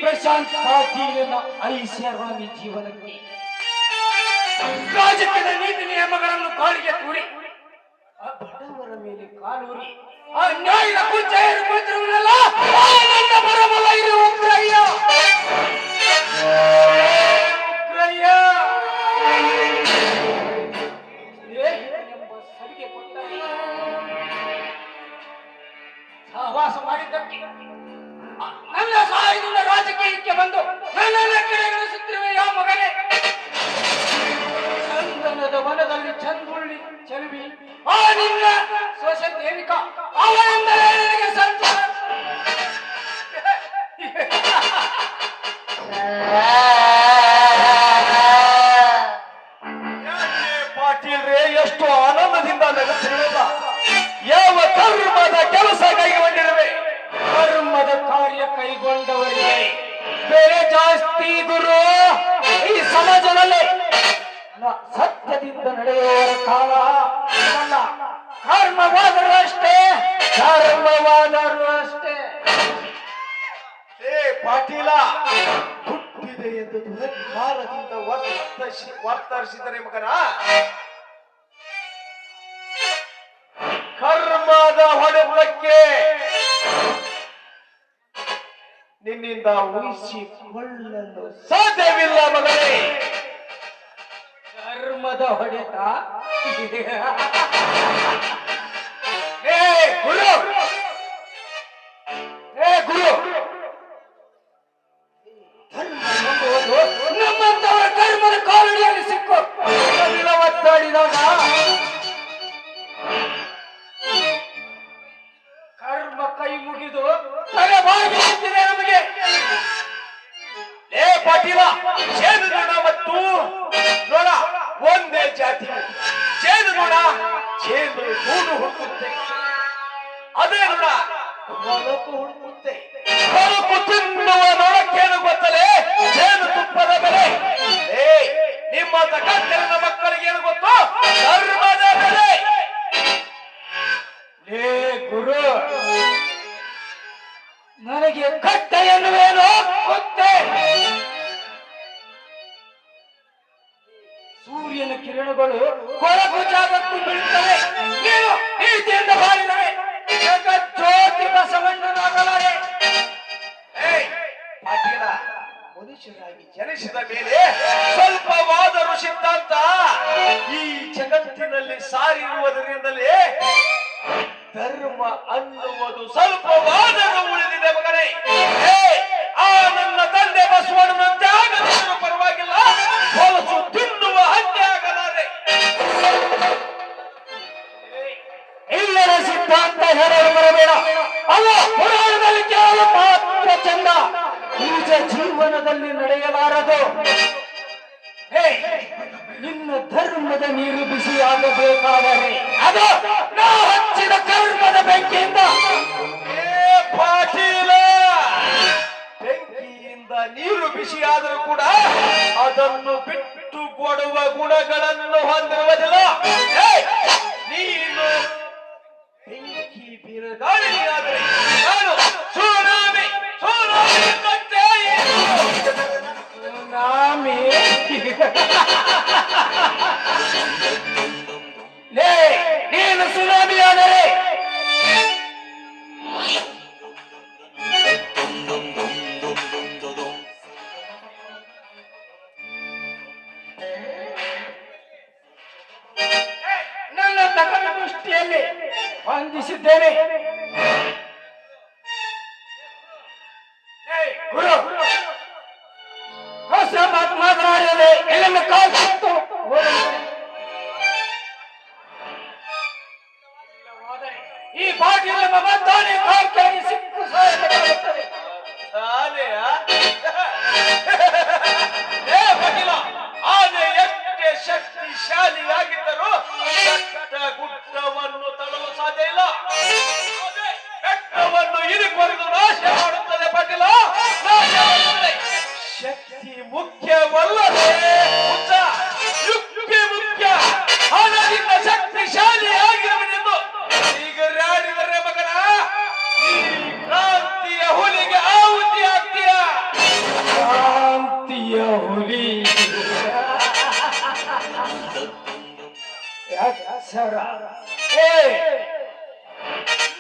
ಪ್ರಶಾಂತ್ ಪಾಟೀಲನ ಐಷಾರಾಮಿ ಜೀವನಕ್ಕೆ ರಾಜಕೀಯದ ನೀತಿ ನಿಯಮಗಳನ್ನು ಕಾಲಿಗೆ ಕೂಡಿ ಆ ಬಡವರ ಮೇಲೆ ಕಾಲೂರಿ ಆ ನ್ಯಾಯದ ಕುಂಚ ಏರುತ್ತಿರುವುದಲ್ಲ ನನ್ನ ಪರಮಲ ಇದು ಉಗ್ರಯ್ಯ ಉಗ್ರಯ್ಯ ಎಂಬ ಸರಿಗೆ ಕೊಟ್ಟ ಸಹವಾಸ ಮಾಡಿದ್ದಕ್ಕೆ ನನ್ನ ಸಹಾಯದಿಂದ ರಾಜಕೀಯಕ್ಕೆ ಬಂದು ನನ್ನನ್ನ ಕೆಳಗಿಳಿಸುತ್ತಿರುವ ಯಾವ ಮಗನೇ ಚಂದನದ ವನದಲ್ಲಿ ಚಂದುಳ್ಳಿ ಚೆಲುವಿ ಆ ನಿನ್ನ ಸ್ವಶ ದೇವಿಕ ಅವನಿಂದಲೇ ನನಗೆ ಸಂಚಾರ ಪಾಟೀಲ್ರೇ ಎಷ್ಟು ಆನಂದದಿಂದ ನಗುತ್ತಿರುವುದ ಯಾವ ಧರ್ಮದ ಕೆಲಸ ಕೈಗೊಂಡಿರುವೆ ಧರ್ಮದ ಕಾರ್ಯ ಕೈಗೊಂಡವರಿಗೆ ಬೆಲೆ ಜಾಸ್ತಿ ಗುರು ಈ ಸಮಾಜದಲ್ಲಿ ಸತ್ಯದಿಂದ ನಡೆಯುವವರ ಕಾಲ ಅಲ್ಲ ಕರ್ಮವಾದರು ಅಷ್ಟೇ ಧರ್ಮವಾದರು ಅಷ್ಟೇ ಏ ಪಾಟೀಲ ಹುಟ್ಟಿದೆ ಎಂದು ದುರಧಿಕಾರದಿಂದ ವರ್ತರಿಸಿದರೆ ಮಗನ ಕರ್ಮದ ಹೊಡೆತಕ್ಕೆ ನಿನ್ನಿಂದ ಉಳಿಸಿಕೊಳ್ಳಲು ಸಾಧ್ಯವಿಲ್ಲ ಮಗನೇ ಧರ್ಮದ ಹೊಡೆತ ಏ ಗುರು ಏ ಗುರು ಧರ್ಮ ಎಂಬುವುದು ನಮ್ಮಂತವರ ಕರ್ಮದ ಕಾಲಡಿಯಲ್ಲಿ ಸಿಕ್ಕು ಒತ್ತಾಡಿದಾಗ ಕರ್ಮ ಕೈ ಮುಗಿದು ತಲೆ ಬಾಗಿ ನಿಂತಿದೆ ನಮಗೆ. ಏ ಪಾಟೀಲ ಚೇದು ನೋಡ ಮತ್ತು ನೋಡ ಒಂದೇ ಜಾತಿ ಚೇದು ನೋಡ ಚೇದು ಗೂಡು ಹುಟ್ಟುತ್ತೆ ಅದೇ ನೋಡ ಹೊಲಕು ಹುಟ್ಟುತ್ತೆ ಹೊಲಕು ತಿನ್ನುವ ನೋಡಕ್ಕೇನು ಗೊತ್ತಲೇ ಚೇದು ತುಪ್ಪದ ಬೆಲೆ. ಏ ನಿಮ್ಮ ತಕ್ಕಂತೆಲ್ಲ ಮಕ್ಕಳಿಗೆ ಏನು ಗೊತ್ತು ಧರ್ಮದ ಬೆಲೆ. ಲೇ ಗುರು ನನಗೆ ಕಟ್ಟ ಎನ್ನುವೇನೋ ಗೊತ್ತೇ. ಸೂರ್ಯನ ಕಿರಣಗಳು ಕೊಳಕು ಜಾಗಕ್ಕೂ ಬೀಳುತ್ತವೆ. ನೀನು ನೀತಿಯಿಂದ ಬಾಳಿದರೆ ಜಗಜ್ಯೋತಿ ಬಸವಣ್ಣನಾಗಲಾರೆ. ಪಾಟೀಲ ಮನುಷ್ಯರಾಗಿ ಜನಿಸಿದ ಮೇಲೆ ಸ್ವಲ್ಪವಾದರೂ ಸಿದ್ಧಾಂತ ಈ ಜಗತ್ತಿನಲ್ಲಿ ಸಾರಿರುವುದರಿಂದಲೇ ಧರ್ಮ ಅನ್ನುವುದು ಸ್ವಲ್ಪವಾದರೂ ಉಳಿದಿದೆ ಮಗನೇ. ಆ ನನ್ನ ತಂದೆ ಬಸವಣ್ಣನಂತೆ ಆಗದಿದ್ದರೂ ಪರವಾಗಿಲ್ಲ, ಹೊಲಸು ತಿನ್ನುವ ಹಂಗೆ ಆಗಲಾರೆ. ಇಲ್ಲದ ಸಿದ್ಧಾಂತ ಹೇಳಲು ಬರಬೇಡ. ಅವ ಪುರಾಣದಲ್ಲಿ ಕೇವಲ ಮಾತ್ರ ಚಂದ, ನಿಜ ಜೀವನದಲ್ಲಿ ನಡೆಯಲಾರದು. ನಿನ್ನ ಧರ್ಮದ ನೀರು ಬಿಸಿಯಾಗಬೇಕಾದರೆ ಅದು ನಾ ಹಚ್ಚಿದ ಕರ್ಮದ ಬೆಂಕಿಯಿಂದ. ಪಾಟೀಲ ಬೆಂಕಿಯಿಂದ ನೀರು ಬಿಸಿಯಾದರೂ ಕೂಡ ಅದನ್ನು ಬಿಟ್ಟು ಕೊಡುವ ಗುಣಗಳನ್ನು ಹೊಂದಿರುವುದಿಲ್ಲ. ನೀನು ಬೆಂಕಿ ಬಿರುಗಾಳಿಯಾದರೆ ನಾನು ಸುನಾಮಿ ಸುನಾಮಿ ಸುನಾಮಿ. ಲೇ ನೀನು ಸುನಾಮಿ ಆದರೆ ನನ್ನ ತಕನ ದೃಷ್ಟಿಯಲ್ಲಿ ಹೊಂದಿಸಿದ್ದೇನೆ. ಗುರು ಹೊಸ ಮಾತನಾಡದೆ ಎಲ್ಲೆಲ್ಲ ಕಾಲ್ಸಿತ್ತು. ಈ ಪಾಟೀಲ ಮಗತ್ತಾನೆ ಕಾಲ್ ಕೇಳಿ ಸಿಕ್ಕು ಸಾಯಬೇಕಾಗುತ್ತದೆ. ಪಾಟೀಲ ಆನೆ ಎಷ್ಟೇ ಶಕ್ತಿಶಾಲಿಯಾಗಿದ್ದರೂ ಬೆಟ್ಟ ಗುಡ್ಡವನ್ನು ತಳ್ಳಲು ಸಾಧ್ಯ ಇಲ್ಲ. ಬೆಟ್ಟವನ್ನು ಇರಿಕೊರೆದು ನಾಶ ಮಾಡುತ್ತದೆ ಪಾಟೀಲ, ನಾಶ ಮಾಡುತ್ತದೆ. ಶಕ್ತಿ ಮುಖ್ಯವಲ್ಲದೆ ಯುಕ್ತಿ ಮುಖ್ಯ. ಹಣದಿಂದ ಶಕ್ತಿಶಾಲಿಯಾಗಿರುವುದೆಂದು ಈಗ ರಾಡಿದರೆ ಮಗನ ಈ ಕ್ರಾಂತಿಯ ಹುಲಿಗೆ ಆಹುತಿ ಆಗ್ತೀಯ. ಸರ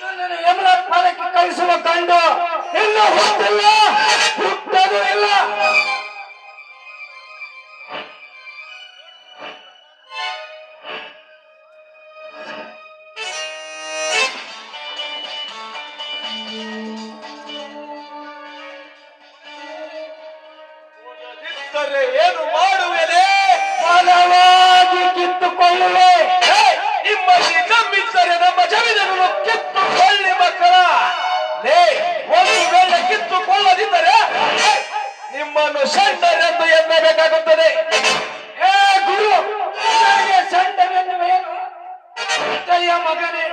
ನನ್ನನ್ನು ಯಮನ ಪಾಲಕ್ಕೆ ಕಳಿಸುವ ಕಂಡು ಇನ್ನೂ ಹುಟ್ಟಿಲ್ಲ, ಹುಟ್ಟದು ಇಲ್ಲ. ಏನು ಮಾಡುವೆನೆ? ಬಲವಾಗಿ ಕಿತ್ತುಕೊಳ್ಳುವೆ. ನಿಮ್ಮಲ್ಲಿ ನಂಬಿದ್ದರೆ ನಮ್ಮ ಜಮೀನನ್ನು ಕಿತ್ತುಕೊಳ್ಳಿ ಮಕ್ಕಳ. ಒಂದು ವೇಳೆ ಕಿತ್ತುಕೊಳ್ಳದಿದ್ದರೆ ನಿಮ್ಮನ್ನು ಷಂಡರೆಂದು ಎನ್ನಬೇಕಾಗುತ್ತದೆ. ಏ ಗುರು, ನನಗೆ ಷಂಡನೆನ್ನುವೇನು? ಕತ್ತೆಯ ಮಗನೇ,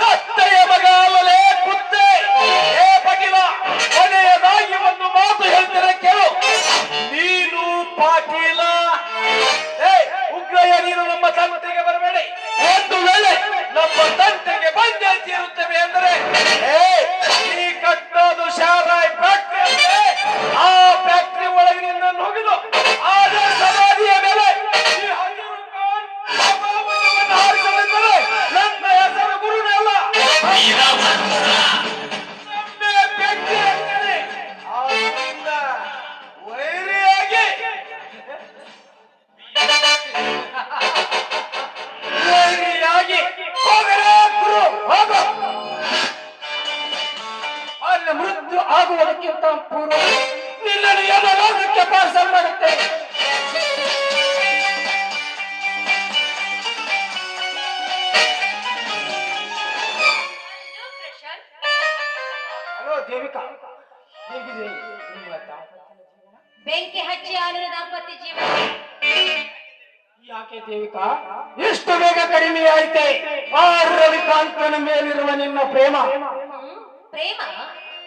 ಕತ್ತೆಯ ಮಗ ಅಲ್ಲಲೇ ಕುತ್ತೆ. ಏ ಪಾಟೀಲ, ಕೊನೆಯದಾಗಿ ಒಂದು ಮಾತು ಹೇಳ್ತಾರೆ ಕೇಳು. ನೀನು ಪಾಟೀಲ, ಉಗ್ರಯ್ಯ, ನೀನು ನಮ್ಮ ತಂಟೆಗೆ ಬರಬೇಡಿ. ಒಂದು ವೇಳೆ ನಮ್ಮ ತಂಟೆಗೆ ಬಂದೇ ತೀರುತ್ತೇವೆ ಅಂದರೆ ಈ ಕಟ್ಟೋದು ಶಾರಾಯ್ ಫ್ಯಾಕ್ಟ್ರಿ ಅಂದ್ರೆ ಆ ಫ್ಯಾಕ್ಟ್ರಿ ಒಳಗೆ ನಿನ್ನ ನುಗ್ಗಿದು ಆದ ಸಮಾಧಿಯ ಮೇಲೆ ಈ ಹಜೀರ್ ಖಾನ್ ಸಭಾಮಂಡಪವನ್ನು ಹಾರಿಸಲಿದ್ದರೆ ನನ್ನ ಹೆಸರು ಗುರುನೇ ಅಲ್ಲ, ನಮ್ಮೇ ಫ್ಯಾಕ್ಟ್ರಿ ಆಗ್ತದೆ. ಆದ್ದರಿಂದ ವೈರಿಯಾಗಿ ಹೋಗಲೇ ಗುರು, ಹೋಗು. ಅಲ್ಲಿ ಮೃತ್ಯು ಆಗುವುದಕ್ಕಿಂತ ಪೂರ್ವ ನಿನ್ನನ್ನು ಎಲ್ಲ ಲೋಕಕ್ಕೆ ಪಾರ್ಸಲ್ ಮಾಡುತ್ತೆ. ಹಲೋ ದೇವಿಕಾ, ಹೇಗಿದೆ ನಿಮ್ಮ ದಾಂಪತ್ಯ ಜೀವನ? ಬೆಂಕಿ ಹಚ್ಚಿ ಆನಂದ ದಾಂಪತ್ಯ ಜೀವನ. ಯಾಕೆ ದೇವಿಕಾ ಇಷ್ಟು ಬೇಗ ಕಡಿಮೆ ಆಯ್ತೆ? ಆ ರವಿಕಾಂತನ ಮೇಲಿರುವ ನಿನ್ನ ಪ್ರೇಮ? ಪ್ರೇಮ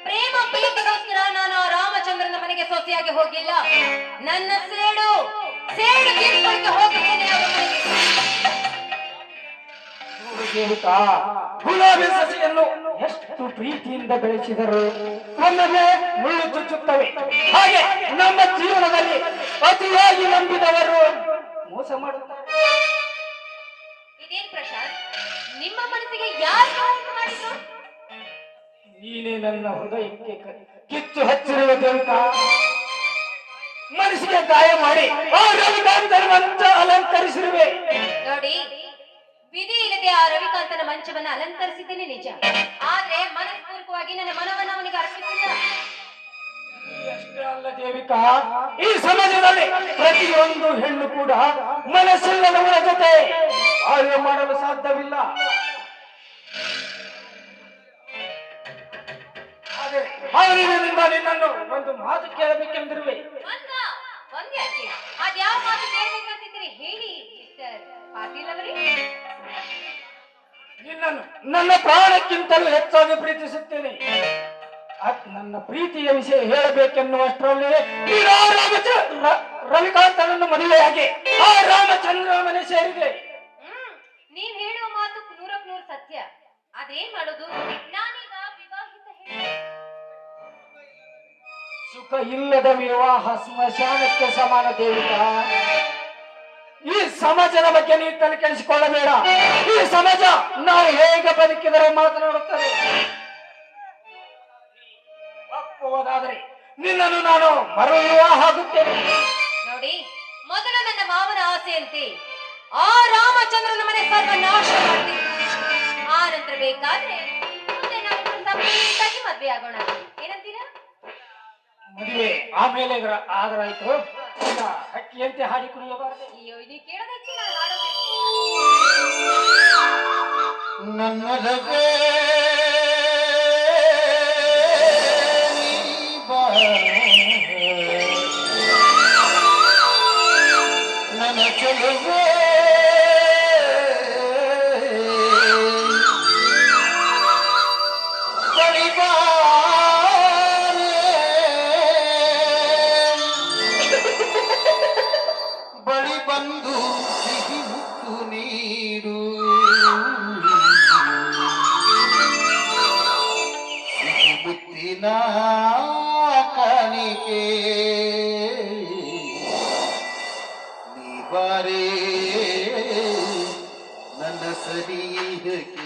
ಪ್ರೇಮ ಪ್ರೀತಿಗೋಸ್ಕರ ನಾನು ಆ ರಾಮಚಂದ್ರನ ಮನೆಗೆ ಸೊಸೆಯಾಗಿ ಹೋಗಿಲ್ಲ. ನನ್ನ ಸೇಡು ಸೇಡು ತೀರ್ಕೊಳ್ಳಕ್ಕೆ ಹೋಗಿದ್ದೇನೆ ಅವರ ಮನೆಗೆ. ನೋಡು ದೇವಿಕಾ, ಗುಲಾಬಿ ಸಸಿಯನ್ನು ಎಷ್ಟು ಪ್ರೀತಿಯಿಂದ ಬೆಳೆಸಿದರು ಒಮ್ಮೊಮ್ಮೆ ಮುಳ್ಳು ಚುಚ್ಚುತ್ತವೆ. ಹಾಗೆ ನಮ್ಮ ಜೀವನದಲ್ಲಿ ಅತಿಯಾಗಿ ನಂಬಿದವರು ಮೋಸ ಮಾಡುತ್ತಾರೆ. ಇದೇನ್ ಪ್ರಶಾಂತ್, ನಿಮ್ಮ ಮನಸ್ಸಿಗೆ ಯಾರು ನೋವು ಮಾಡಿದ್ರು? ನೀನೇ ನನ್ನ ಹೃದಯಕ್ಕೆ ಕಿಚ್ಚು ಹಚ್ಚಿರುವ ದೇವಿಕಾ. ಮನಸ್ಸಿಗೆ ಗಾಯ ಮಾಡಿ ಆ ರವಿಕಾಂತನ ಮಂಚ ಅಲಂಕರಿಸಿರುವೆ. ನೋಡಿ, ವಿಧಿ ಇಲ್ಲದೆ ಆ ರವಿಕಾಂತನ ಮಂಚವನ್ನ ಅಲಂಕರಿಸಿದ್ದೇನೆ ನಿಜ, ಆದ್ರೆ ಮನಸ್ಪೂರ್ವಕವಾಗಿ ನನ್ನ ಮನವನ್ನು ಅವನಿಗೆ ಅರ್ಪಿಸಿಲ್ಲ. ಅಷ್ಟೇ ಅಲ್ಲ ದೇವಿಕಾ, ಈ ಸಮಾಜದಲ್ಲಿ ಪ್ರತಿಯೊಂದು ಹೆಣ್ಣು ಕೂಡ ಮನಸ್ಸಿಲ್ಲದವರ ಜೊತೆ ಬಾಳ್ವೆ ಮಾಡಲು ಸಾಧ್ಯವಿಲ್ಲ. ಹಾವಿನಿಂದ ನಿನ್ನನ್ನು ಒಂದು ಮಾತು ಕೇಳಬೇಕೆಂದಿರುವೆ. ಒಂದ್ಯಾಕೆ ಅದ್ಯಾವ ಮಾತು ಕೇಳಬೇಕಂತಿದ್ರಿ ಹೇಳಿ ಮಿಸ್ಟರ್ ಪಾಟೀಲ್ ಅವರೇ. ನಿನ್ನನ್ನು ನನ್ನ ಪ್ರಾಣಕ್ಕಿಂತಲೂ ಹೆಚ್ಚಾಗಿ ಪ್ರೀತಿಸುತ್ತೇನೆ. ನನ್ನ ಪ್ರೀತಿಯ ವಿಷಯ ಹೇಳಬೇಕೆನ್ನುವಷ್ಟರಲ್ಲಿ ರವಿಕಾಂತನನ್ನು ಮದುವೆಯಾಗಿ ಆ ರಾಮಚಂದ್ರ ಮನೆ ಸೇರಿದೆ. ನೀವ್ ಹೇಳುವ ಮಾತು 100% ಸತ್ಯ. ಅದೇನ್ ಮಾಡೋದು, ನಾನೀಗ ವಿವಾಹಿತ ಹೆಣ್ಣು. ಸುಖ ಇಲ್ಲದ ವಿವಾಹ ಸ್ಮಶಾನಕ್ಕೆ ಸಮಾನ ದೇವಿಕಾ. ಈ ಸಮಾಜದ ಬಗ್ಗೆ ನೀವು ತಲೆ ಕೆಡಿಸಿಕೊಳ್ಳಬೇಡ. ಈ ಸಮಾಜ ನಾವು ಹೇಗೆ ಬದುಕಿದರೆ ಮಾತನಾಡುತ್ತದೆ. ಒಪ್ಪುವುದಾದರೆ ನಿನ್ನನ್ನು ನಾನು ಮರು ವಿವಾಹ ಆಗುತ್ತೇನೆ. ನೋಡಿ, ಮೊದಲು ನನ್ನ ಮಾವನ ಆಸೆಯಂತೆ ಆ ರಾಮಚಂದ್ರನ ಮನೆ ಸರ್ವನಾಶ ಮಾಡ್ತೀನಿ. ಆ ನಂತರ ಬೇಕಾದ್ರೆ ಮುಂದೆ ನಾವು ಸಂಪೂರ್ಣವಾಗಿ ಮದ್ವೆ ಆಗೋಣ. ಏನಂತೀರಾ? ಮದುವೆ ಆಮೇಲೆ ಆದರಾಯ್ತು. ಈಗ ಹಕ್ಕಿಯಂತೆ ಹಾಡಿ ಕುಡಿಯಬಾರದೆ. ಅಯ್ಯೋ, ಇದು ಕೇಳೋದಕ್ಕೆ ನಾನು ಹಾಡಬೇಕು. ನನ್ನೊಲವೇ ನನ್ನ ಚೆಲುವೆ ಬಳಿ ಬಂದು ಸಿಹಿ ಮುತ್ತು ನೀಡು. ಸಿಹಿ ಮುತ್ತಿನ ಕಣಿ ಸನಿಹಕ್ಕೆ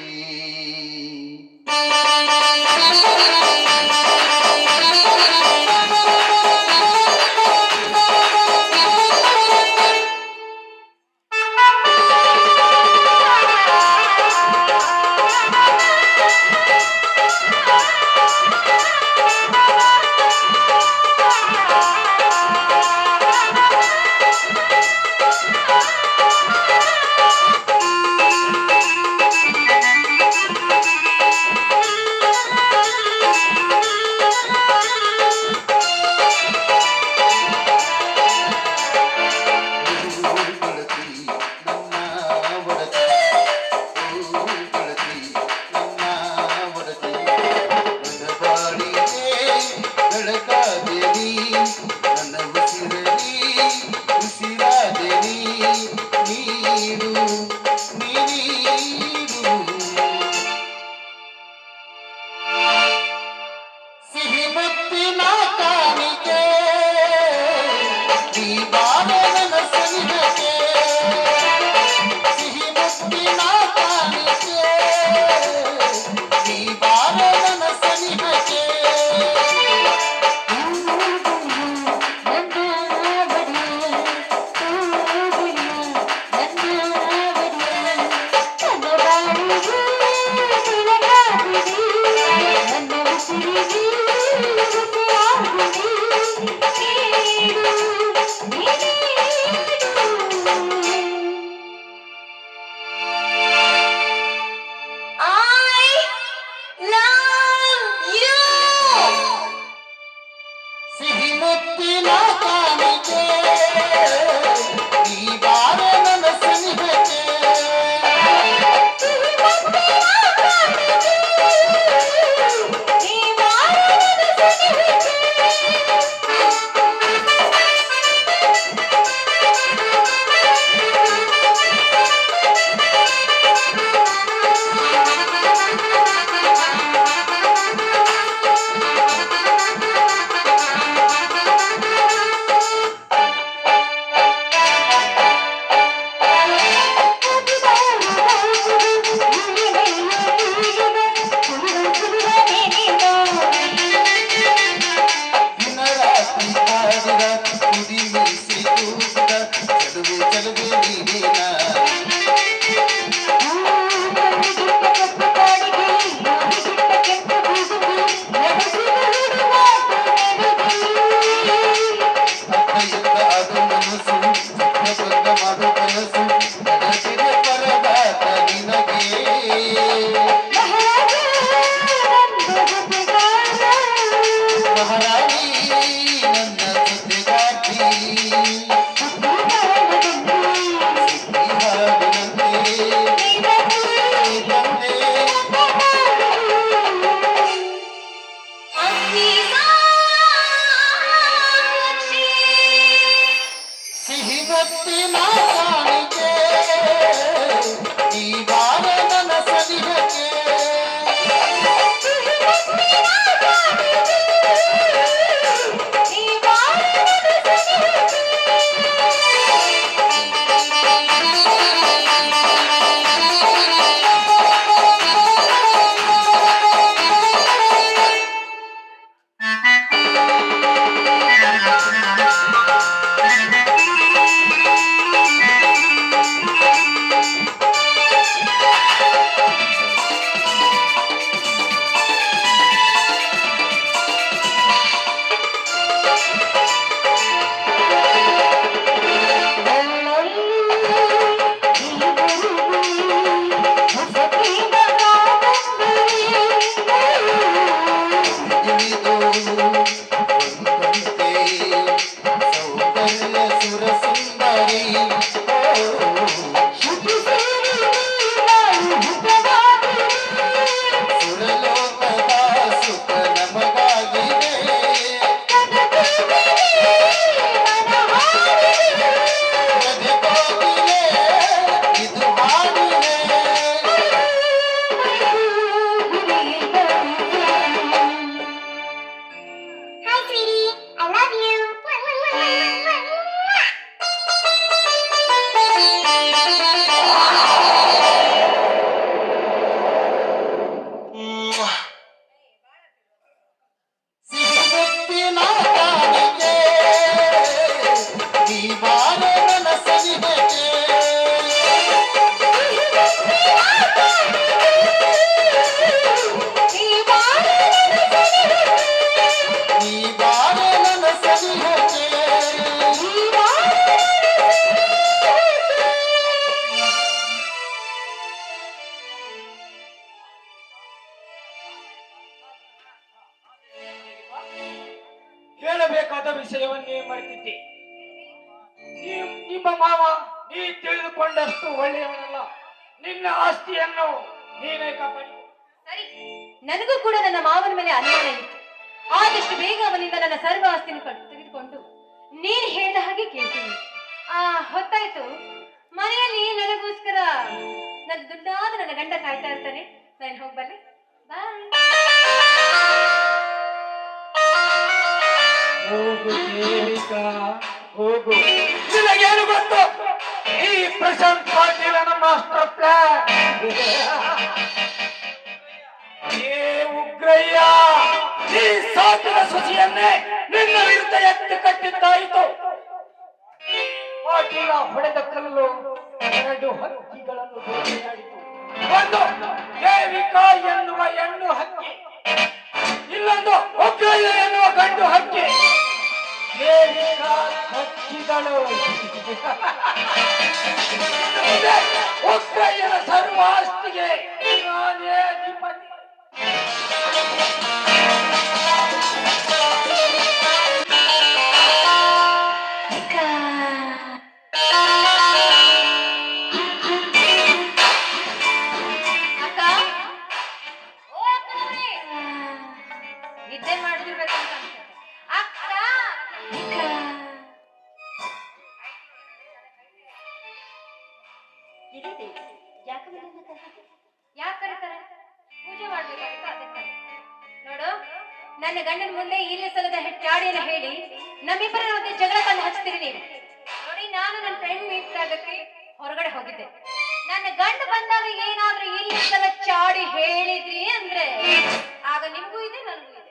Hi, sweetie. I love you. ಹೇಳಬೇಕಾದ ವಿಷಯವನ್ನೇ ಮರೆತಿದ್ದೆ. ನಿಮ್ಮ ಮಾವ ನೀ ತಿಳಿದುಕೊಂಡಷ್ಟು ಒಳ್ಳೆಯವನಲ್ಲ. ನಿನ್ನ ಆಸ್ತಿಯನ್ನು ನೀನೇ ಕಾಪಾಡಿ. ಸರಿ, ನನಗೂ ಕೂಡ ನನ್ನ ಮಾವನ ಮೇಲೆ ಅನುಮಾನ ಇತ್ತು. ಆದಷ್ಟು ಬೇಗ ಅವನಿಂದ ನನ್ನ ಸರ್ವ ಆಸ್ತಿಯನ್ನು ತೆಗೆದುಕೊಂಡು ನೀನು ಹೇಳಿದ ಹಾಗೆ ಕೇಳ್ತೀನಿ. ಹೊತ್ತಾಯ್ತು. ಮನೆಯಲ್ಲಿ ನನಗೋಸ್ಕರ ನನ್ನ ದುಡ್ಡಾದ ನನ್ನ ಗಂಡ ಕಾಯ್ತಾ ಇರ್ತಾನೆ. ನಾನು ಹೋಗಿ ಬರ್ಲಿ. ಬಾಯ್. ಹೋಗು ದೇವಿಕಾ, ಹೋಗು. ನಿನಗೇನು ಗೊತ್ತು? ಈ ಪ್ರಶಾಂತ್ ಪಾಟೀಲ ನಮ್ಮ ಮಾಸ್ಟರ್ ಪ್ಲಾನ್. ಏ ಉಗ್ರಯ್ಯ, ಈ ಸಾಕಿನ ಸೊಸೆಯನ್ನೇ ನಿನ್ನ ವಿರುದ್ಧ ಎತ್ತಿ ಕಟ್ಟಿದ್ದಾಯಿತು. ಪಾಟೀಲ ಹೊಡೆದ ಕಲ್ಲು 2 ಹಕ್ಕಿಗಳನ್ನು ಬೇಟೆಯಾಡಿತು. ಒಂದು ದೇವಿಕಾ ಎನ್ನುವ ಹೆಣ್ಣು ಹಕ್ಕಿ, ಇನ್ನೊಂದು ಉಗ್ರಯ್ಯ ಎನ್ನುವ ಗಂಡು ಹಕ್ಕಿ. ದೇವಿಕಾ ಹಕ್ಕಿಗಳು ಉಗ್ರಯ್ಯನ ಸರ್ವ ಆಸ್ತಿಗೆ ನಾನೇ ಅಧಿಪತಿ. ನಿದ್ದೆ ಮಾಡ್ತಿರ್ಬೇಕು ಅಂತ ಅನ್ಸುತ್ತೆ. ಅಕ್ಕ, ಯಾಕೆ ಕರೀತಾರೆ? ಪೂಜೆ ಮಾಡ್ಬೇಕಾಗಿತ್ತು, ಅದಕ್ಕೆ. ನೋಡು, ನನ್ನ ಗಂಡನ ಮುಂದೆ ಇಲ್ಲಿ ಸಲದ ಚಾಡಿಯನ್ನು ಹೇಳಿ ನಮ್ಮಿಬ್ಬರ ಮಧ್ಯೆ ಜಗಳ ತಂದು ಹಚ್ತೀರಿ ನೀವು. ನೋಡಿ, ನಾನು ನನ್ನ ಫ್ರೆಂಡ್ ಮೀಟ್ ಆಗಕ್ಕೆ ಹೊರಗಡೆ ಹೋಗಿದ್ದೆ. ನನ್ನ ಗಂಡ ಬಂದಾಗ ಏನಾದ್ರೂ ಇಲ್ಲಿ ಸಲ ಚಾಡಿ ಹೇಳಿದ್ರಿ ಅಂದ್ರೆ ಆಗ ನಿಮ್ಗೂ ಇದೆ, ನನಗೂ ಇದೆ.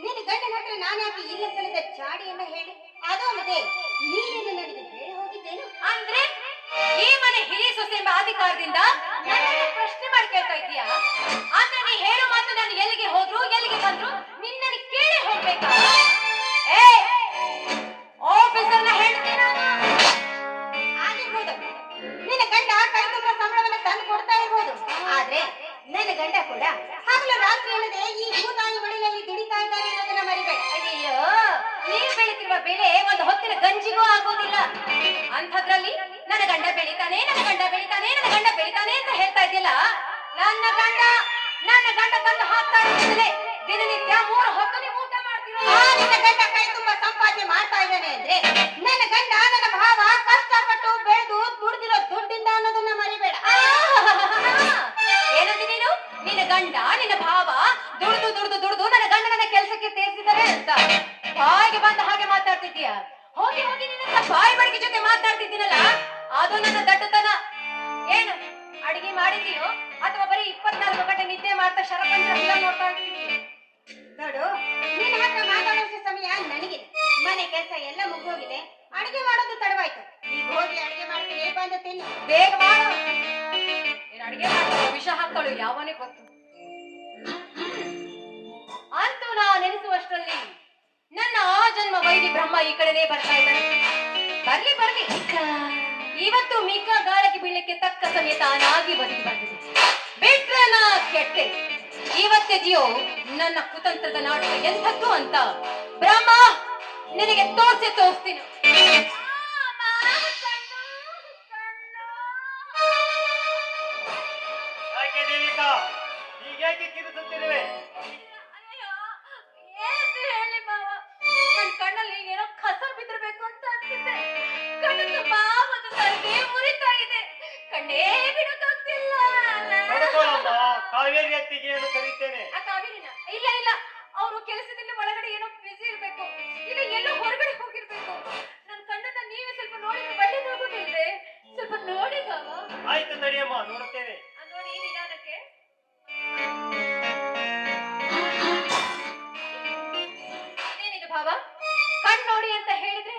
ನಿನ್ನ ಗಂಡನ ಹತ್ರ ನಾನು ಯಾಕೆ ಇಲ್ಲ ಸಲದ ಚಾಡಿಯನ್ನ ಹೇಳಿ? ಅದು ಅಲ್ಲದೆ ನೀನೇನು ನನಗೆ ಹೇಳಿ ಹೋಗಿದ್ದೇನು? ಅಂದ್ರೆ ಈ ಮನೆ ಹಿರಿಯ ಸೊಸೆ ಎಂಬ ಅಧಿಕಾರದಿಂದ ನನ್ನನ್ನು ಪ್ರಶ್ನೆ ಮಾಡಿ ಕೇಳ್ತಾ ಇದೀಯಾ? ಅಂದ್ರೆ ನೀ ಹೇಳೋ ಮಾತು ನಾನು ಎಲ್ಲಿಗೆ ಹೋದ್ರು ಎಲ್ಲಿಗೆ ಬಂದ್ರು ನಿನ್ನನ್ನು ಕೇಳಿ ಹೋಗ್ಬೇಕಾ? ಏ ಆಫೀಸರ್ನ ಹೇಳ್ತೀನಿ ನಾನು. ಆಗಿರ್ಬೋದು, ನಿನ್ನ ಗಂಡ ಕೈ ತುಂಬ ಸಂಬಳವನ್ನು ತಂದು ಕೊಡ್ತಾ ಇರ್ಬೋದು. ಆದ್ರೆ ನನ್ನ ಗಂಡ ಕೂಡ ಹಗಲು ರಾತ್ರಿ ಅಲ್ಲದೆ ಈ ಭೂತಾಯಿ ಮಡಿಲಲ್ಲಿ ದುಡಿತಾ ಇದ್ದಾನೆ ಅನ್ನೋದನ್ನ ಮರಿಬೇಡ. ಅಯ್ಯೋ, ನೀವು ಬೆಳೀತಿರುವ ಬೆಳೆ ಒಂದು ಹೊತ್ತಿನ ಗಂಜಿಗೂ ಆಗೋದಿಲ್ಲ. ಅಂಥದ್ರಲ್ಲಿ ನನ್ನ ಗಂಡ ಬೆಳಿತಾನೆ, ನನ್ನ ಗಂಡ ಬೆಳಿತಾನೆ, ನನ್ನ ಗಂಡ ಬೆಳಿತಾನೆ ಅಂತ ಹೇಳ್ತಾ ಇದೆಯಲ್ಲ. ನನ್ನ ಗಂಡ ತಂದು ಹಾಕ್ತಾ ಇರ್ತದೆ. ದಿನನಿತ್ಯ 3 ಹೊತ್ತು ನೀವು ಊಟ ಮಾಡ್ತೀರೋ? ನಿನ್ನ ಗಂಡ ಕೈ ತುಂಬ ಸಂಪಾದನೆ ಮಾಡ್ತಾ ಇದ್ದಾನೆ ಅಂದ್ರೆ ನನ್ನ ಗಂಡ ನನ್ನ ಭಾವ ಕಷ್ಟಪಟ್ಟು ಬೆಳೆದು ದುಡ್ದಿರೋ ದುಡ್ಡಿಂದ ಅನ್ನೋದನ್ನ ಮರಿಬೇಡ. ಏನಂದಿ ನೀನು? ನಿನ್ನ ಗಂಡ ನಿನ್ನ ಭಾವ ದುಡ್ದು ನನ್ನ ಗಂಡನ ಕೆಲಸಕ್ಕೆ ಸೇರಿಸಿದ್ದಾರೆ ಅಂತ ಬಾಯಿಗೆ ಬಂದ ಹಾಗೆ ಮಾತಾಡ್ತಿದ್ದೀಯ. ಹೋಗಿ ನಿನ್ನ ಬಾಯಿ ಬಡಿಗೆ ಜೊತೆ ಮಾತಾಡ್ತಿದ್ದೀನಲ್ಲ, ಅದು ನನ್ನ ದಡ್ಡತನ. ಏನು ಅಡಿಗೆ ಮಾಡಿದೀಯೋ ಅಥವಾ ಬರೀ 24 ಗಂಟೆ ನಿದ್ದೆ ಮಾಡ್ತಾ ಶರಪಂಚ ನೋಡ್ತಾ ಇರ್ತೀವಿ? ನೋಡು, ನಿನ್ನ ಹತ್ರ ಮಾತಾಡೋಷ್ಟು ಸಮಯ ನನಗಿದೆ. ಮನೆ ಕೆಲಸ ಎಲ್ಲ ಮುಗಿದೋಗಿದೆ. ಅಡಿಗೆ ಮಾಡೋದು ತಡವಾಯ್ತು. ಈಗ ಹೋಗಿ ಅಡಿಗೆ ಮಾಡ್ತೀನಿ, ಬಂದು ತಿನ್ನು. ಬೇಗ ಮಾಡು. ನೀನು ಅಡಿಗೆ ಮಾಡ್ಕೊಳ್ಳೋ ವಿಷ ಹಾಕೊಳ್ಳು ಯಾವನೇ ಗೊತ್ತು. ಅಂತೂ ನಾ ನೆನೆಸುವಷ್ಟರಲ್ಲಿ ನನ್ನ ಜನ್ಮ ವೈರಿ ಬ್ರಹ್ಮ ಈ ಕಡೆನೇ ಬರ್ತಾ ಇದ್ದಾನೆ. ಬರ್ಲಿ ಇವತ್ತು ಮಿಕ್ಕ ಗಾಳಕ್ಕೆ ಬೀಳಕ್ಕೆ ತಕ್ಕ ಸಮಯ ತಾನಾಗಿ ಬದುಕಿ ಬಂದಿದೆ. ಬಿಟ್ರೆ ನಾ ಕೆಟ್ಟೆ. ಇವತ್ತೆದೆಯೋ ನನ್ನ ಕುತಂತ್ರದ ನಾಟಕ ಎಂಥದ್ದು ಅಂತ ಬ್ರಹ್ಮ ನಿನಗೆ ತೋರಿಸ್ತೀನಿ. ಯಾಕೆ ದೇವಿಕಾ, ಹೀಗೇಕೆ ಕಿರುಚುತ್ತಿರುವೆ? ಹೇಳಿ ಮಾವ, ನನ್ನ ಕಣ್ಣಲ್ಲಿ ಏನೋ ಕಸ ಬಿದ್ದಿರ್ಬೇಕು ಅಂತ ಅನ್ಸುತ್ತೆ. ಕಣ್ಣು ತುಂಬಾ ಉರಿತಾ ಇದೆ. ಕಣ್ಣೇ ಬಿಡೋಕಾಗ್ತಿಲ್ಲ. ಕಾವೇರಿ ಅತ್ತಿಗೆ ಎಂದು ಕರೀತೇನೆ. ಆ ಕಾವೇರಿನ? ಇಲ್ಲ, ಅವರು ಕೆಲಸದಲ್ಲಿ ಒಳಗಡೆ ಏನೋ ಬಿಸಿ ಇರ್ಬೇಕು, ಇಲ್ಲ ಎಲ್ಲೋ ಹೊರಗಡೆ ಹೋಗಿರ್ಬೇಕು. ನನ್ನ ಕಣ್ಣನ್ನ ನೀವೇ ಸ್ವಲ್ಪ ನೋಡಿದ್ರೆ ಒಳ್ಳೇದಾಗೋದಿಲ್ವೇ? ಸ್ವಲ್ಪ ನೋಡಿ ಮಾವ. ಆಯ್ತು ತಡಿಯಮ್ಮ, ನೋಡುತ್ತೇನೆ. ನೋಡಿ ನಿಧಾನಕ್ಕೆ. ಏನಿದು ಭಾವ, ಕಣ್ ನೋಡಿ ಅಂತ ಹೇಳಿದ್ರೆ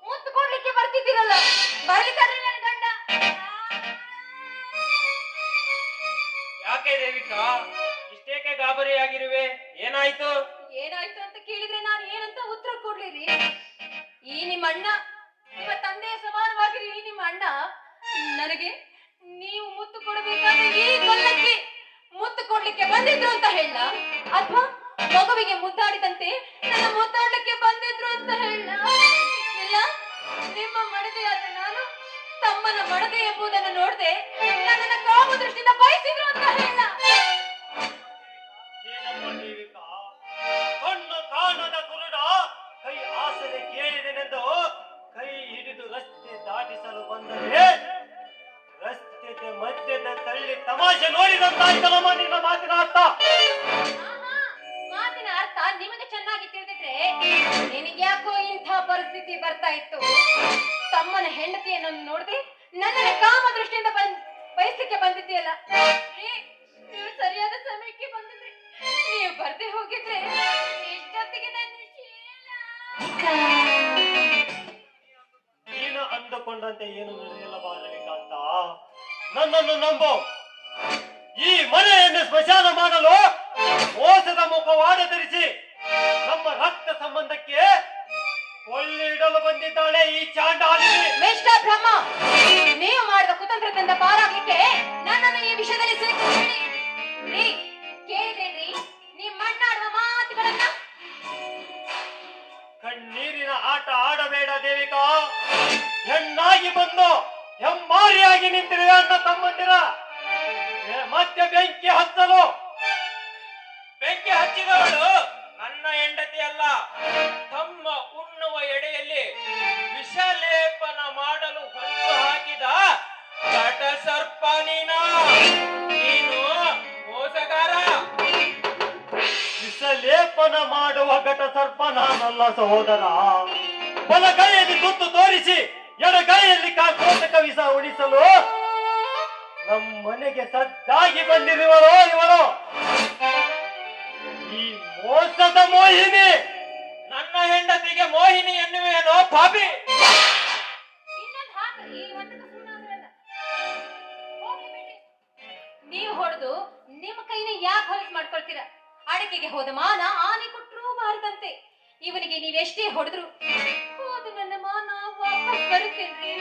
ಮುತ್ತು ಕೊಡ್ಲಿಕ್ಕೆ ಬರ್ತಿದ್ದೀರಲ್ಲ, ಬರ್ಲಿಕ್ಕಾದ್ರೆ ನನ್ನ ಗಂಡ. ಯಾಕೆ ದೇವಿಕಾ, ಇಷ್ಟೇಕೆ ಗಾಬರಿಯಾಗಿರುವೆ? ಏನಾಯ್ತು ಅಂತ ಕೇಳಿದ್ರೆ ನಾನು ಏನಂತ ಉತ್ತರ ಕೊಡ್ಲಿರಿ? ಈ ನಿಮ್ಮ ಅಣ್ಣ, ನಿಮ್ಮ ತಂದೆಯ ಸಮಾನವಾಗಿರಿ ಈ ನಿಮ್ಮ ಅಣ್ಣ ನನಗೆ ನೀವು ಮುತ್ತು ಕೊಡಬೇಕಾದ್ರೆ ಈ ಕೊಲ್ಲಕ್ಕೆ ಮುತ್ತು ಕೊಡ್ಲಿಕ್ಕೆ ಬಂದಿದ್ರು ಅಂತ ಹೇಳ, ಅಥವಾ ಮಗುವಿಗೆ ಮುದ್ದಾಡಿದಂತೆ ನನ್ನ ಮುದ್ದಾಡ್ಲಿಕ್ಕೆ ಬಂದಿದ್ರು ಅಂತ ಹೇಳ. ಇಲ್ಲ, ನಿಮ್ಮ ಮಡದಿಯಾದ ನಾನು ತಮ್ಮನ ಮಡದಿ ಎಂಬುದನ್ನು ನೋಡದೆ ನನ್ನನ್ನ ಕಾಮ ದೃಷ್ಟಿಯಿಂದ ಬಯಸಿದ್ರು ಅಂತ ಹೇಳ. ಏನಮ್ಮ ದೇವಿಕಾ, ಕಣ್ಣು ಕಾಣದ ಕುರುಡ ಕೈ ಆಸರೆ ಕೇಳಿದೆನೆಂದು ಕೈ ಹಿಡಿದು ರಸ್ತೆ ದಾಟಿಸಲು ಬಂದರೆ ರಸ್ತೆ ಮಧ್ಯದ ತಳ್ಳಿ ತಮಾಷೆ ನೋಡಿದಂತಾಯ್ತಲ್ಲಮ್ಮ ನಿನ್ನ ಮಾತಿನ ಅರ್ಥ. ಆಹಾ, ಮಾತಿನ ಅರ್ಥ ನಿಮಗೆ ಚೆನ್ನಾಗಿ ತಿಳಿದಿದ್ರೆ ನಿನಗ್ಯಾಕೋ ಇಂಥ ಪರಿಸ್ಥಿತಿ ಬರ್ತಾ ಇತ್ತು. ತಮ್ಮನ ಹೆಂಡತಿಯನ್ನು ನೋಡದೆ ನನ್ನನ್ನ ಕಾಮ ದೃಷ್ಟಿಯಿಂದ ಬಯಸಲಿಕ್ಕೆ ಬಂದಿದ್ದೀಯಲ್ಲ. ನೀವು ಸರಿಯಾದ ಸಮಯಕ್ಕೆ ಬಂದಿದ್ರಿ. ನೀವು ಬರ್ದೆ ಹೋಗಿದ್ರೆ ಇಷ್ಟೊತ್ತಿಗೆ ನನ್ನ ನೀನು ಅಂದುಕೊಂಡಂತೆ ಏನು ನಡೆಯಲ್ಲ ಬಾರಲಿಕ್ಕಂತ ನನ್ನನ್ನು ನಂಬು. ಈ ಮನೆಯನ್ನು ಸ್ಮಶಾನ ಮಾಡಲು ಮೋಸದ ಮುಖವಾಡ ಧರಿಸಿ ನಮ್ಮ ರಕ್ತ ಸಂಬಂಧಕ್ಕೆ ಕೊಳ್ಳಿಡಲು ಬಂದಿದ್ದಾಳೆ ಈ ಚಾಂಡಾಲಿನಿ. ಮಿಸ್ಟರ್ ಬ್ರಹ್ಮ, ನೀವು ಮಾಡಿದ ಕುತಂತ್ರದಿಂದ ಪಾರಾಗ್ಲಿಕ್ಕೆ ನನ್ನನ್ನು ಈ ವಿಷಯದಲ್ಲಿ ಸಿಲುಕಿಸಬೇಡಿ. ರೀ, ಕೇಳಿದ್ರೇನ್ರಿ ನೀವು ಮಣ್ಣಾಡುವ ಮಾತುಗಳನ್ನ? ಕಣ್ಣೀರಿನ ಆಟ ಆಡಬೇಡ ದೇವಿಕಾ. ಹೆಣ್ಣಾಗಿ ಬಂದು ಹೆಮ್ಮಾರಿಯಾಗಿ ನಿಂತಿರುವ ಅಣ್ಣ ತಮ್ಮಂದಿರ ಮತ್ತೆ ಬೆಂಕಿ ಹಚ್ಚಲು. ಬೆಂಕಿ ಹಚ್ಚಿದವಳು ನನ್ನ ಹೆಂಡತಿ ಅಲ್ಲ. ತಮ್ಮ ಉಣ್ಣುವ ಎಡೆಯಲ್ಲಿ ವಿಷಲೇಪನ ಮಾಡಲು ಹೊಂದು ಹಾಕಿದ ಘಟ ಸರ್ಪ ನೀನು ಮೋಸಗಾರ. ವಿಷಲೇಪನ ಮಾಡುವ ಘಟ ಸರ್ಪ ನಾನಲ್ಲ ಸಹೋದರ. ಬಲಗೈಯಲ್ಲಿ ತುತ್ತು ತೋರಿಸಿ ಎಡಗೈಯಲ್ಲಿ ಕೋಟಕ ವಿಷ ಉಳಿಸಲು ನಮ್ಮ ಮನೆಗೆ ಸಜ್ಜಾಗಿ ಬಂದಿರುವರೋ ಇವರು ಈ ಮೋಸದ ಮೋಹಿನಿ. ನನ್ನ ಹೆಂಡತಿಗೆ ಮೋಹಿನಿ ಎನ್ನುವೇನೋ ಪಾಪಿ. ಇನ್ನೊಂದು ಹಾಕ, ಈ ಒಂದಕ್ಕೆ ಸುಮ್ಮನಾದ್ರಲ್ಲ. ಹೋಗ್ಲಿ ಬಿಡಿ. ನೀವು ಹೊಡೆದು ನಿಮ್ಮ ಕೈನ ಯಾಕೆ ಹೊಲಸು ಮಾಡ್ಕೊಳ್ತೀರ? ಅಡಕೆಗೆ ಹೋದ ಮಾನ ಆನೆ ಕೊಟ್ಟರೂ ಬಾರದಂತೆ. ಇವನಿಗೆ ನೀವೆಷ್ಟೇ ಹೊಡೆದ್ರು ಹೋದ ನನ್ನ ಮಾನ ವಾಪಸ್ ಬರುತ್ತೇನ್ರಿ?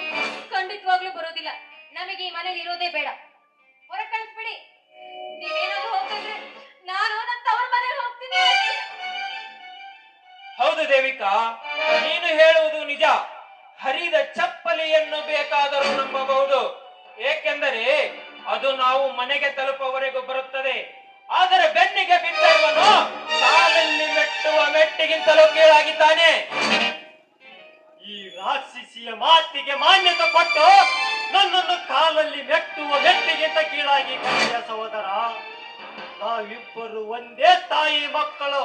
ಖಂಡಿತವಾಗ್ಲೂ ಬರೋದಿಲ್ಲ. ನಮಗೆ ಈ ಮನೇಲಿ ಇರೋದೇ ಬೇಡ. ಹೊರ ಕಳಿಸ್ಬಿಡಿ. ನೀವೇನಾದ್ರೂ ಹೋಗ್ತಿದ್ರೆ ನಾನು ನನ್ನ ತವರ ಮನೆಗೆ ಹೋಗ್ತೀನಿ. ಹೌದು ದೇವಿಕಾ, ನೀನು ಹೇಳುವುದು ನಿಜ. ಹರಿದ ಚಪ್ಪಲಿಯನ್ನು ಬೇಕಾದರೂ ನಂಬಬಹುದು, ಏಕೆಂದರೆ ಅದು ನಾವು ಮನೆಗೆ ತಲುಪುವವರೆಗೂ ಬರುತ್ತದೆ. ಆದರೆ ಬೆನ್ನಿಗೆ ಬಿದ್ದವನು ಕಾಲಲ್ಲಿ ಮೆಟ್ಟುವ ಮೆಟ್ಟಿಗಿಂತಲೂ ಕೀಳಾಗಿದ್ದಾನೆ. ಈ ರಾಕ್ಷಸಿಯ ಮಾತಿಗೆ ಮಾನ್ಯತೆ ಕೊಟ್ಟು ನನ್ನನ್ನು ಕಾಲಲ್ಲಿ ಮೆಟ್ಟುವ ಮೆಟ್ಟಿಗಿಂತ ಕೀಳಾಗಿ ಕಂಡಿಯ ಸಹೋದರ. ನಾವಿಬ್ಬರು ಒಂದೇ ತಾಯಿ ಮಕ್ಕಳು.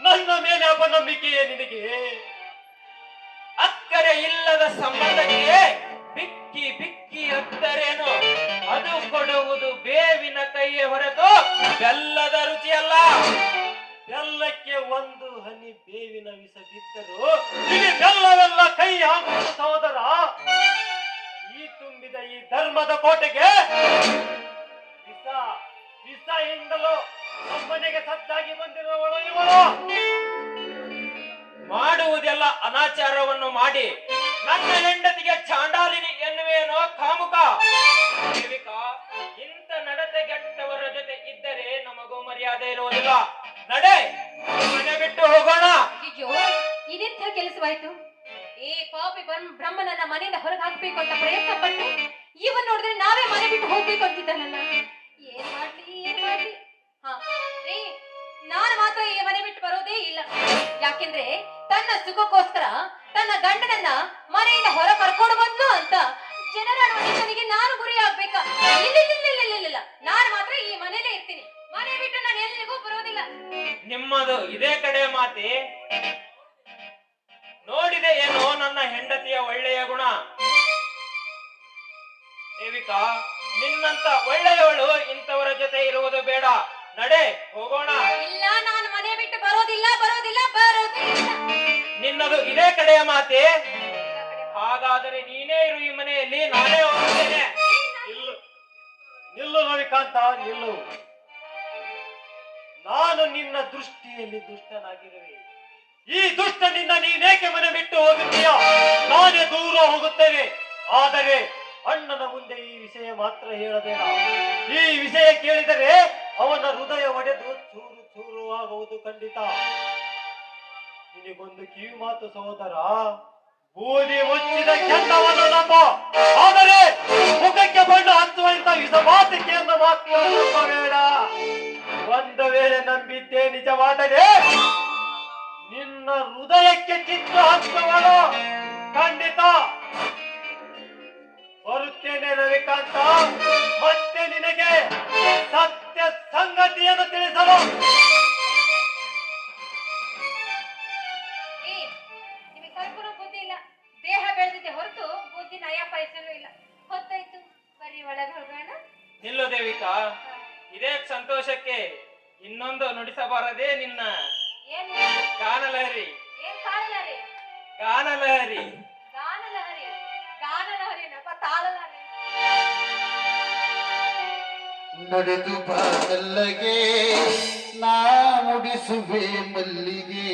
ನನ್ನ ಮೇಲೆ ಅಪನಂಬಿಕೆಯೇ ನಿನಗೆ? ಅಕ್ಕರೆ ಇಲ್ಲದ ಸಂಬಂಧಕ್ಕೆ ಬಿಕ್ಕಿ ಬಿಕ್ಕಿ ಅತ್ತರೇನು? ಅದು ಕೊಡುವುದು ಬೇವಿನ ಕೈಯೇ ಹೊರತು ಬೆಲ್ಲದ ರುಚಿಯಲ್ಲ. ಬೆಲ್ಲಕ್ಕೆ ಒಂದು ಹನಿ ಬೇವಿನ ವಿಷ ಬಿದ್ದರೂ ಇಲ್ಲಿ ಬೆಲ್ಲವೆಲ್ಲ ಕೈ ಹಾಕುವುದು ಸಹೋದರ. ಈ ತುಂಬಿದ ಈ ಧರ್ಮದ ಕೋಟೆಗೆ ವಿಷ ವಿಷ ಹಿಂದಲು ನಮ್ಮನೆಗೆ ಸಜ್ಜಾಗಿ ಬಂದಿರುವವಳು ಇವಳು. ಮಾಡುವುದೆಲ್ಲ ಅನಾಚಾರವನ್ನು ಮಾಡಿ ನನ್ನ ಹೆಂಡತಿಗೆ ಚಾಂಡಾಲಿನಿ ಎನ್ನುವೇನೋ ಕಾಮುಕ. ದೇವಿಕಾ, ಇಂಥ ನಡತೆಗೆಟ್ಟವರ ಜೊತೆ ಇದ್ದರೆ ನಮಗೂ ಮರ್ಯಾದೆ ಇರುವುದಿಲ್ಲ. ನಡೆ, ಮನೆ ಬಿಟ್ಟು ಹೋಗೋಣ. ಅಯ್ಯೋ, ಇದೆಂಥ ಕೆಲಸವಾಯ್ತು? ಈ ಪಾಪಿ ಬ್ರಹ್ಮನನ್ನ ಮನೆಯಿಂದ ಹೊರಗೆ ಹಾಕ್ಬೇಕು ಅಂತ ಪ್ರಯತ್ನ ಪಟ್ಟು ಇವನ್ ನೋಡಿದ್ರೆ ನಾವೇ ಮನೆ ಬಿಟ್ಟು ಹೋಗ್ಬೇಕು ಅಂತಿದ್ದಾನಲ್ಲ. ಏನ್ ಮಾಡ್ಲಿ? ಹಾ ರೀ, ನಾನು ಮಾತ್ರ ಈ ಮನೆ ಬಿಟ್ಟು ಬರೋದೇ ಇಲ್ಲ. ಯಾಕೆಂದ್ರೆ ತನ್ನ ಸುಖಕ್ಕೋಸ್ಕರ ತನ್ನ ಗಂಡನನ್ನ ಮನೆಯಿಂದ ಹೊರ ಕರ್ಕೊಂಡು ಬಂದ್ಲು ಅಂತ ಜನರ ಮನುಷ್ಯನಿಗೆ ನಾನು ಗುರಿ ಆಗ್ಬೇಕಾ? ಇಲ್ಲ, ನಾನು ಮಾತ್ರ ಈ ಮನೇಲೇ ಇರ್ತೀನಿ. ಮನೆ ಬಿಟ್ಟು ನಾನು ಎಲ್ಲಿಗೂ ಬರೋದಿಲ್ಲ. ನಿಮ್ಮದು ಇದೇ ಕಡೆ ಮಾತೆ. ನೋಡಿದೆ ಏನೋ ನನ್ನ ಹೆಂಡತಿಯ ಒಳ್ಳೆಯ ಗುಣ. ದೇವಿಕಾ, ನಿನ್ನಂತ ಒಳ್ಳೆಯವಳು ಇಂಥವರ ಜೊತೆ ಇರುವುದು ಬೇಡ. ನಡೆ, ಹೋಗೋಣ. ಇಲ್ಲ, ನಾನು ಮನೆ ಬಿಟ್ಟು ಬರೋದಿಲ್ಲ. ನಿನ್ನದು ಇದೇ ಕಡೆಯ ಮಾತೆ. ಹಾಗಾದರೆ ನೀನೇ ಇರು ಈ ಮನೆಯಲ್ಲಿ, ನಾನೇ ಹೋಗುತ್ತೇನೆ. ನಿಲ್ಲು ರವಿಕಾಂತ, ನಿಲ್ಲು. ನಾನು ನಿನ್ನ ದೃಷ್ಟಿಯಲ್ಲಿ ದುಷ್ಟನಾಗಿರುವೆ. ಈ ದುಷ್ಟನಿಂದ ನೀನೇಕೆ ಮನೆ ಬಿಟ್ಟು ಹೋಗುತ್ತೀಯಾ? ನಾನೇ ದೂರ ಹೋಗುತ್ತೇನೆ. ಆದರೆ ಅಣ್ಣನ ಮುಂದೆ ಈ ವಿಷಯ ಮಾತ್ರ ಹೇಳಬೇಡ. ಈ ವಿಷಯ ಕೇಳಿದರೆ ಅವನ ಹೃದಯ ಒಡೆದು ಚೂರು ಚೂರು ಆಗುವುದು ಖಂಡಿತ. ನಿನಗೊಂದು ಕಿವಿ ಮಾತು ಸಹೋದರ, ಬೂದಿ ಮುಚ್ಚಿದ ಕೆಂಡವನ್ನು ನಂಬ, ಆದರೆ ಮುಖಕ್ಕೆ ಬಣ್ಣ ಹಚ್ಚುವ ಇಂಥ ವಿಷ ಮಾತಿಕೆಯನ್ನು ಮಾತ್ರ ನಂಬಬೇಡ. ಒಂದು ವೇಳೆ ನಂಬಿದ್ದೆ ನಿಜವಾದರೆ ನಿನ್ನ ಹೃದಯಕ್ಕೆ ಚಿತ್ರ ಹಚ್ಚುವಳು ಖಂಡಿತ. ಬರುತ್ತೇನೆ ರವಿಕಾಂತ, ಮತ್ತೆ ನಿನಗೆ ಸತ್ಯ ಸಂಗತಿಯನ್ನು ತಿಳಿಸಲು. ನಿಮಗೆ ಸ್ವಲ್ಪ ಬುದ್ಧಿ ಇಲ್ಲ. ದೇಹ ಬೆಳೆದಿದೆ ಹೊರತು ಬುದ್ಧಿ ನಯ ಪೈಸಲು ಇಲ್ಲ. ಹೊತ್ತಾಯ್ತು, ಬರೀ ಒಳಗೆ ಹೋಗೋಣ. ನಿಲ್ಲು ದೇವಿಕಾ, ಇದೇ ಸಂತೋಷಕ್ಕೆ ಇನ್ನೊಂದು ನುಡಿಸಬಾರದೆ ನಿನ್ನ ಏನು ಗಾನಲಹರಿ. ಏನ್ ಕಾಣಲಾರಿ? ಗಾನಲಹರಿ. ಗಾನಲಹರಿ, ಗಾನಲಹರಿ ನಪ್ಪ ತಾಳಲಾರಿ. ನಡೆದು ಬಾಗಲ್ಲಗೆ ನಾ ಮುಡಿಸುವೆ ಮಲ್ಲಿಗೆ.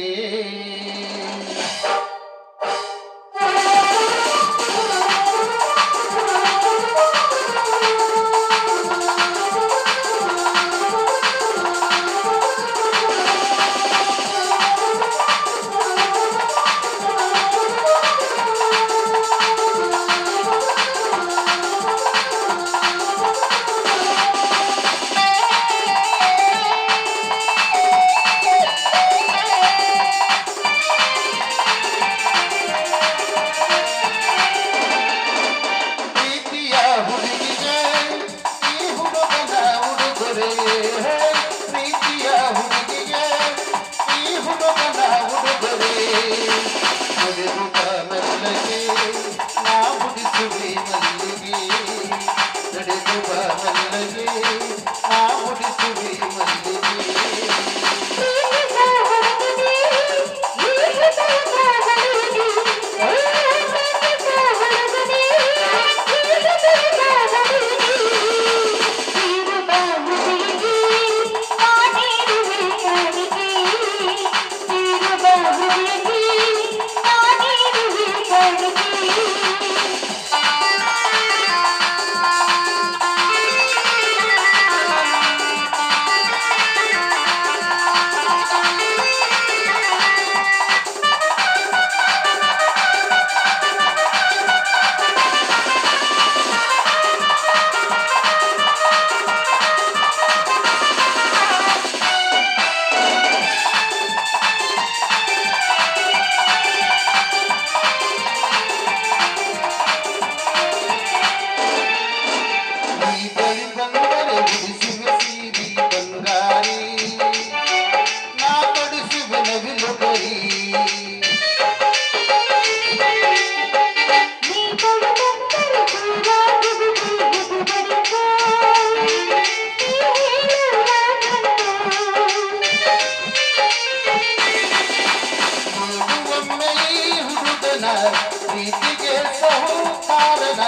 ಪ್ರೀತಿಗೆ ಸಹಕಾರನ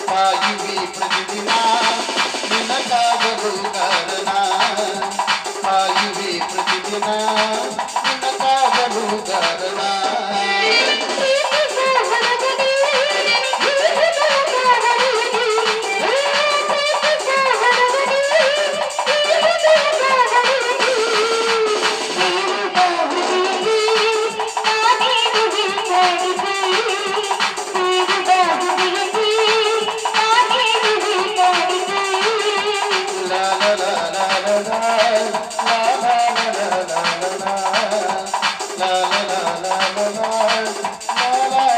ಪಾಯುವಿ ಪ್ರತಿದಿನ ನಿನಗಾಗಲು ಕಾರಣ. ಪಾಯುವಿ ಪ್ರತಿದಿನ ನಿನಗಾಗಲು ಕಾರಣ. la la la la la la la la la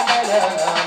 la la